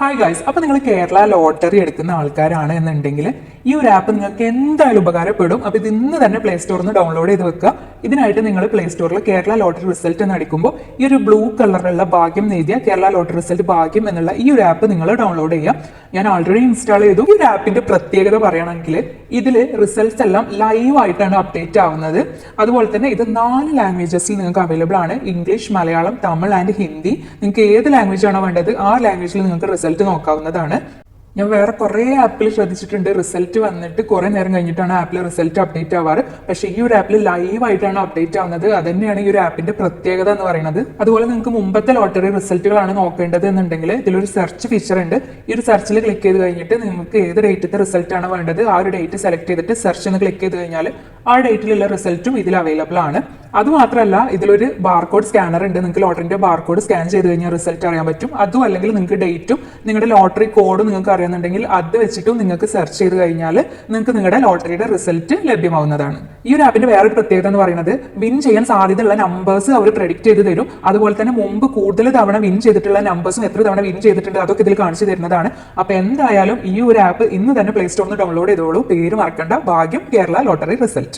Hi guys, അപ്പോൾ നിങ്ങൾ Kerala lottery എടുക്കുന്ന ആൾക്കാരാണ് എന്നുണ്ടെങ്കിൽ ഈ ഒരു ആപ്പ് നിങ്ങൾക്ക് എന്തായാലും ഉപകാരപ്പെടും. അപ്പോൾ ഇത് ഇന്ന് തന്നെ പ്ലേ സ്റ്റോറിൽ നിന്ന് ഡൗൺലോഡ് ചെയ്ത് വെക്കുക. ഇതിനായിട്ട് നിങ്ങൾ പ്ലേ സ്റ്റോറിൽ കേരള ലോട്ടറി റിസൾട്ട് എന്ന് അടിക്കുമ്പോൾ ഈ ഒരു ബ്ലൂ കളറിലുള്ള ഭാഗ്യം എഴുതിയ കേരള ലോട്ടറി റിസൾട്ട് ഭാഗ്യം എന്നുള്ള ഈ ഒരു ആപ്പ് നിങ്ങൾ ഡൗൺലോഡ് ചെയ്യുക. ഞാൻ ഓൾറെഡി ഇൻസ്റ്റാൾ ചെയ്തു. ഈ ഒരു ആപ്പിന്റെ പ്രത്യേകത പറയുകയാണെങ്കിൽ ഇതിൽ റിസൾട്ട്സ് എല്ലാം ലൈവ് ആയിട്ടാണ് അപ്ഡേറ്റ് ആവുന്നത്. അതുപോലെ തന്നെ ഇത് 4 ലാംഗ്വേജസിൽ നിങ്ങൾക്ക് അവൈലബിൾ ആണ്. English, Malayalam, Tamil and Hindi. നിങ്ങൾക്ക് ഏത് ലാംഗ്വേജ് ആണോ വേണ്ടത് ആ ലാംഗ്വേജിൽ നിങ്ങൾക്ക് റിസൾട്ട് നോക്കാവുന്നതാണ്. ഞാൻ വേറെ കുറേ ആപ്പിൽ ശ്രദ്ധിച്ചിട്ടുണ്ട്, റിസൾട്ട് വന്നിട്ട് കുറേ നേരം കഴിഞ്ഞിട്ടാണ് ആപ്പിൽ റിസൾട്ട് അപ്ഡേറ്റ് ആവാറ്. പക്ഷേ ഈ ഒരു ആപ്പിൽ ലൈവ് ആയിട്ടാണ് അപ്ഡേറ്റ് ആവുന്നത്. അത് തന്നെയാണ് ഈ ഒരു ആപ്പിന്റെ പ്രത്യേകത എന്ന് പറയുന്നത്. അതുപോലെ നിങ്ങൾക്ക് മുമ്പത്തെ ലോട്ടറി റിസൾട്ടുകളാണ് നോക്കേണ്ടത് എന്നുണ്ടെങ്കിൽ ഇതിലൊരു സെർച്ച് ഫീച്ചർ ഉണ്ട്. ഈ ഒരു സെർച്ചിൽ ക്ലിക്ക് ചെയ്ത് കഴിഞ്ഞിട്ട് നിങ്ങൾക്ക് ഏത് ഡേറ്റത്തെ റിസൾട്ട് ആണ് വേണ്ടത് ആ ഒരു ഡേറ്റ് സെലക്ട് ചെയ്തിട്ട് സെർച്ച് എന്ന് ക്ലിക്ക് ചെയ്ത് കഴിഞ്ഞാൽ ആ ഡേറ്റിലുള്ള റിസൾട്ടും ഇതിൽ അവൈലബിൾ ആണ്. അതുമാത്രമല്ല ഇതിലൊരു ബാർകോഡ് സ്കാനർ ഉണ്ട്. നിങ്ങൾക്ക് ലോട്ടറിന്റെ ബാർകോഡ് സ്കാൻ ചെയ്ത് കഴിഞ്ഞാൽ റിസൾട്ട് അറിയാൻ പറ്റും. അതും അല്ലെങ്കിൽ നിങ്ങൾക്ക് ഡേറ്റും നിങ്ങളുടെ ലോട്ടറി കോഡും നിങ്ങൾക്ക് അറിയാന്നുണ്ടെങ്കിൽ അത് വെച്ചിട്ടും നിങ്ങൾക്ക് സെർച്ച് ചെയ്ത് കഴിഞ്ഞാൽ നിങ്ങൾക്ക് നിങ്ങളുടെ ലോട്ടറിയുടെ റിസൾട്ട് ലഭ്യമാവുന്നതാണ്. ഈ ഒരു ആപ്പിന്റെ വേറൊരു പ്രത്യേകത എന്ന് പറയുന്നത് വിൻ ചെയ്യാൻ സാധ്യതയുള്ള നമ്പേഴ്സ് അവർ പ്രെഡിക്റ്റ് ചെയ്ത് തരും. അതുപോലെ തന്നെ മുമ്പ് കൂടുതൽ തവണ വിൻ ചെയ്തിട്ടുള്ള നമ്പേഴ്സും എത്ര തവണ വിൻ ചെയ്തിട്ടുണ്ട് അതൊക്കെ ഇതിൽ കാണിച്ചു തരുന്നതാണ്. അപ്പൊ എന്തായാലും ഈ ഒരു ആപ്പ് ഇന്ന് തന്നെ പ്ലേ സ്റ്റോറിൽ നിന്ന് ഡൗൺലോഡ് ചെയ്തോളൂ. പേര് മറക്കണ്ട, ഭാഗ്യം കേരള ലോട്ടറി റിസൾട്ട്.